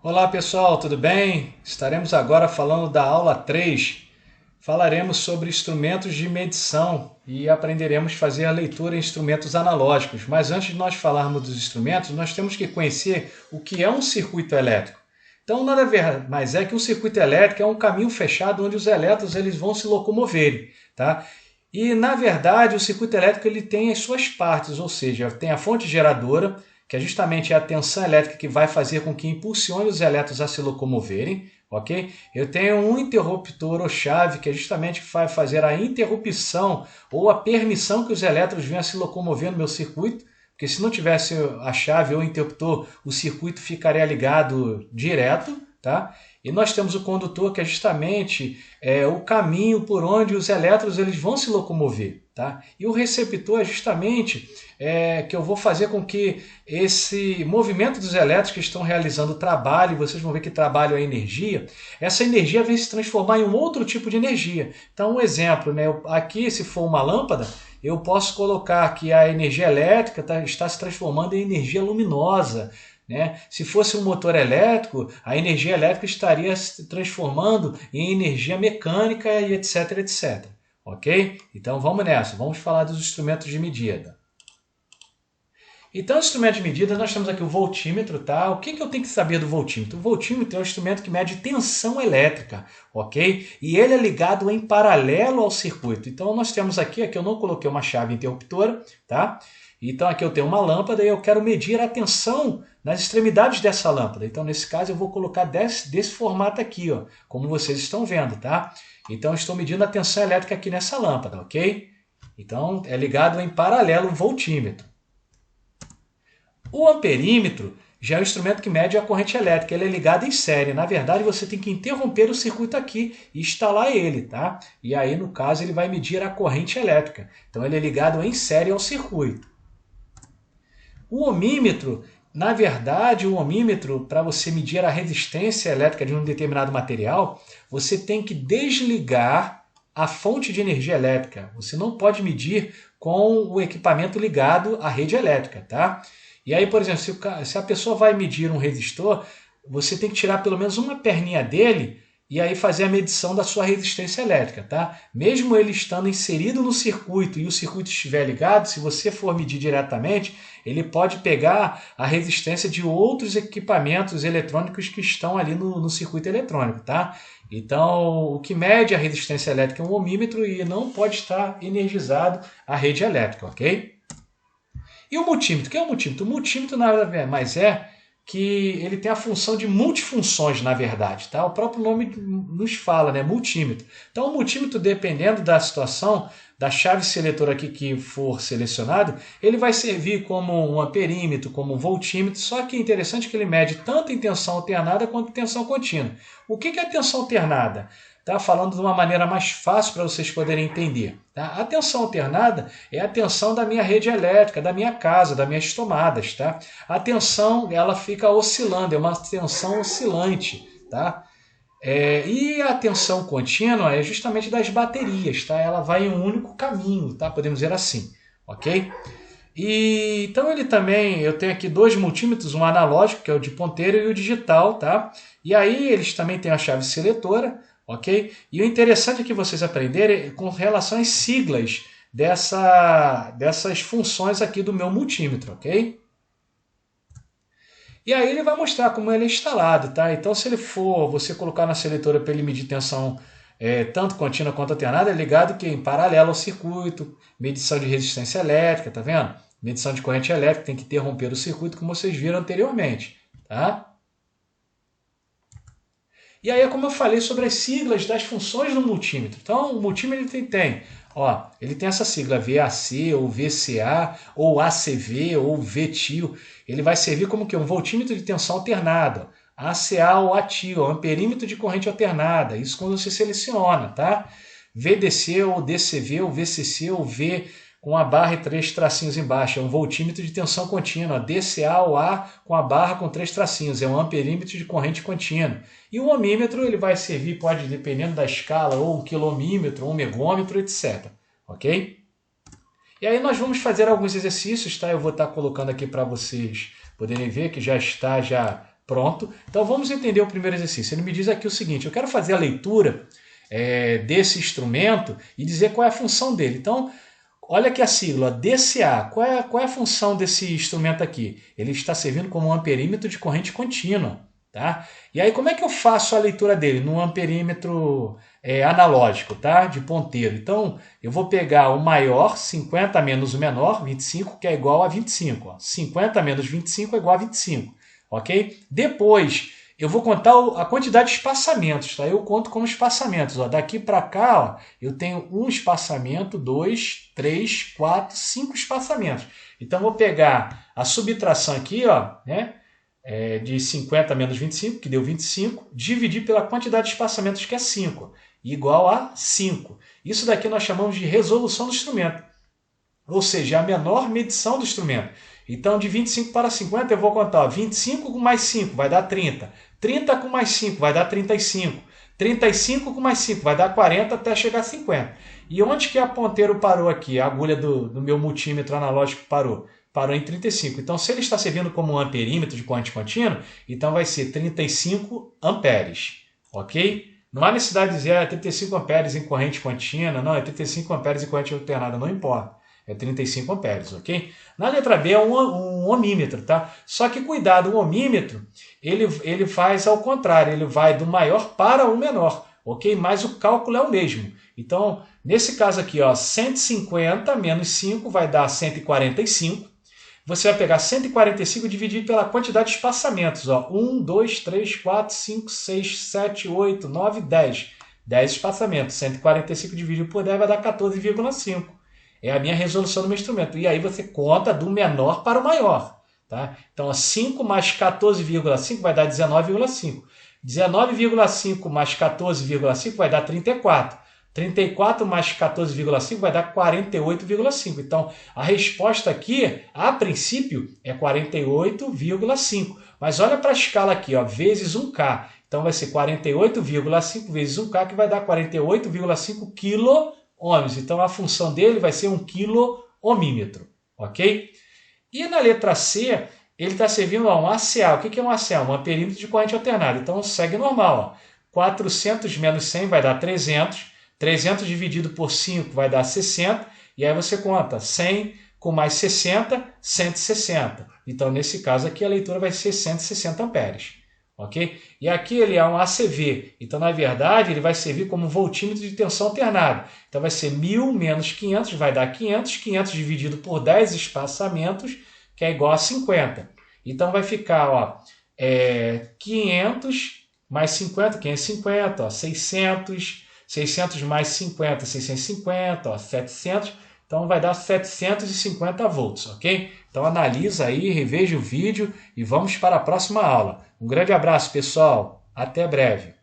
Olá pessoal, tudo bem? Estaremos agora falando da aula 3. Falaremos sobre instrumentos de medição e aprenderemos a fazer a leitura em instrumentos analógicos. Mas antes de nós falarmos dos instrumentos, nós temos que conhecer o que é um circuito elétrico. Então, nada mais é que um circuito elétrico é um caminho fechado onde os elétrons eles vão se locomoverem, tá? E, na verdade, o circuito elétrico ele tem as suas partes, ou seja, tem a fonte geradora, que é justamente a tensão elétrica que vai fazer com que impulsione os elétrons a se locomoverem, ok? Eu tenho um interruptor ou chave, que é justamente que vai fazer a interrupção ou a permissão que os elétrons venham a se locomover no meu circuito, porque se não tivesse a chave ou o interruptor, o circuito ficaria ligado direto, tá? E nós temos o condutor, que é justamente o caminho por onde os elétrons eles vão se locomover. Tá? E o receptor é justamente que eu vou fazer com que esse movimento dos elétrons que estão realizando o trabalho, vocês vão ver que trabalho é energia, essa energia vem se transformar em um outro tipo de energia. Então, um exemplo, né? Aqui, se for uma lâmpada, eu posso colocar que a energia elétrica está se transformando em energia luminosa. Né? Se fosse um motor elétrico, a energia elétrica estaria se transformando em energia mecânica e etc, etc. Ok? Então vamos nessa, vamos falar dos instrumentos de medida. Então, instrumento de medida, nós temos aqui o voltímetro, tá? O que eu tenho que saber do voltímetro? O voltímetro é um instrumento que mede tensão elétrica, ok? E ele é ligado em paralelo ao circuito. Então, nós temos aqui eu não coloquei uma chave interruptora, tá? Então, aqui eu tenho uma lâmpada e eu quero medir a tensão nas extremidades dessa lâmpada. Então, nesse caso, eu vou colocar desse formato aqui, ó, como vocês estão vendo, tá? Então, eu estou medindo a tensão elétrica aqui nessa lâmpada, ok? Então, é ligado em paralelo o voltímetro. O amperímetro já é um instrumento que mede a corrente elétrica, ele é ligado em série. Na verdade, você tem que interromper o circuito aqui e instalar ele, tá? E aí, no caso, ele vai medir a corrente elétrica. Então, ele é ligado em série ao circuito. O ohmímetro, na verdade, o ohmímetro, para você medir a resistência elétrica de um determinado material, você tem que desligar a fonte de energia elétrica. Você não pode medir com o equipamento ligado à rede elétrica, tá? E aí, por exemplo, se a pessoa vai medir um resistor, você tem que tirar pelo menos uma perninha dele e aí fazer a medição da sua resistência elétrica, tá? Mesmo ele estando inserido no circuito e o circuito estiver ligado, se você for medir diretamente, ele pode pegar a resistência de outros equipamentos eletrônicos que estão ali no circuito eletrônico, tá? Então, o que mede a resistência elétrica é um ohmímetro e não pode estar energizado a rede elétrica, ok? E o multímetro? O que é o multímetro? O multímetro nada mais é que ele tem a função de multifunções, na verdade. Tá? O próprio nome nos fala, né? Multímetro. Então, o multímetro, dependendo da situação, da chave seletora aqui que for selecionado, ele vai servir como um amperímetro, como um voltímetro, só que é interessante que ele mede tanto em tensão alternada quanto em tensão contínua. O que é a tensão alternada? Tá? Falando de uma maneira mais fácil para vocês poderem entender. Tá? A tensão alternada é a tensão da minha rede elétrica, da minha casa, das minhas tomadas. Tá? A tensão ela fica oscilando, é uma tensão oscilante. Tá? E a tensão contínua é justamente das baterias. Tá? Ela vai em um único caminho, tá? Podemos dizer assim. Ok? Então ele também, eu tenho aqui dois multímetros, um analógico, que é o de ponteiro, e o digital. Tá? E aí eles também têm a chave seletora. Ok? E o interessante é que vocês aprenderem com relação às siglas dessas funções aqui do meu multímetro, ok? E aí ele vai mostrar como ele é instalado, tá? Então se ele for, você colocar na seletora para ele medir tensão tanto contínua quanto alternada, é ligado que em paralelo ao circuito, medição de resistência elétrica, tá vendo? Medição de corrente elétrica, tem que interromper o circuito, como vocês viram anteriormente, tá? E aí é como eu falei sobre as siglas das funções do multímetro. Então, o multímetro ele tem essa sigla VAC, ou VCA, ou ACV, ou VTIO. Ele vai servir como que um voltímetro de tensão alternada, ACA ou ATIO, amperímetro de corrente alternada. Isso quando você seleciona, tá? VDC, ou DCV, ou VCC, ou V com a barra e três tracinhos embaixo, é um voltímetro de tensão contínua, DCA ou A com a barra com três tracinhos, é um amperímetro de corrente contínua. E o ohmímetro ele vai servir, pode dependendo da escala, ou um quilomímetro, ou um megômetro, etc. Ok? E aí nós vamos fazer alguns exercícios, tá? Eu vou estar colocando aqui para vocês poderem ver que já está Pronto. Então vamos entender o primeiro exercício. Ele me diz aqui o seguinte, eu quero fazer a leitura desse instrumento e dizer qual é a função dele. Então, olha aqui a sigla, DCA. Qual é a função desse instrumento aqui? Ele está servindo como um amperímetro de corrente contínua. Tá? E aí como é que eu faço a leitura dele? No amperímetro analógico, tá? De ponteiro. Então eu vou pegar o maior, 50 menos o menor, 25, que é igual a 25. Ó. 50 menos 25 é igual a 25. Ok? Depois eu vou contar a quantidade de espaçamentos. Tá? Eu conto como espaçamentos. Ó. Daqui para cá ó, eu tenho um espaçamento, 2, 3, 4, 5 espaçamentos. Então eu vou pegar a subtração aqui, ó, né? De 50 menos 25, que deu 25, dividir pela quantidade de espaçamentos, que é 5, igual a 5. Isso daqui nós chamamos de resolução do instrumento, ou seja, a menor medição do instrumento. Então, de 25 para 50, eu vou contar, ó, 25 com mais 5 vai dar 30, 30 com mais 5 vai dar 35, 35 com mais 5 vai dar 40 até chegar a 50. E onde que a ponteiro parou aqui? A agulha do meu multímetro analógico parou? Parou em 35. Então, se ele está servindo como um amperímetro de corrente contínua, então vai ser 35 amperes, ok? Não há necessidade de dizer 35 amperes em corrente contínua, não, é 35 amperes em corrente alternada, não importa. É 35 amperes, ok? Na letra B é um ohmímetro, tá? Só que cuidado, o ohmímetro, ele faz ao contrário, ele vai do maior para o menor, ok? Mas o cálculo é o mesmo. Então, nesse caso aqui, ó, 150 menos 5 vai dar 145. Você vai pegar 145 e dividir pela quantidade de espaçamentos. Ó. 1, 2, 3, 4, 5, 6, 7, 8, 9, 10. 10 espaçamentos. 145 dividido por 10 vai dar 14,5. É a minha resolução do meu instrumento. E aí você conta do menor para o maior. Tá? Então, 5 mais 14,5 vai dar 19,5. 19,5 mais 14,5 vai dar 34. 34 mais 14,5 vai dar 48,5. Então, a resposta aqui, a princípio, é 48,5. Mas olha para a escala aqui, ó, vezes 1K. Então, vai ser 48,5 vezes 1K, que vai dar 48,5 quilo-ohms. Então, a função dele vai ser um quilo-ohmímetro. Ok? E na letra C, ele está servindo a um ACA. O que é um ACA? Um amperímetro de corrente alternada. Então, segue normal. Ó. 400 menos 100 vai dar 300. 300 dividido por 5 vai dar 60, e aí você conta 100 com mais 60, 160. Então, nesse caso aqui, a leitura vai ser 160 amperes. Ok? E aqui ele é um ACV, então, na verdade, ele vai servir como um voltímetro de tensão alternada. Então, vai ser 1000 menos 500, vai dar 500, 500 dividido por 10 espaçamentos, que é igual a 50. Então, vai ficar ó, 500 mais 50, 550, ó, 600... 600 mais 50, 650, ó, 700, então vai dar 750 volts, ok? Então analisa aí, reveja o vídeo e vamos para a próxima aula. Um grande abraço, pessoal. Até breve.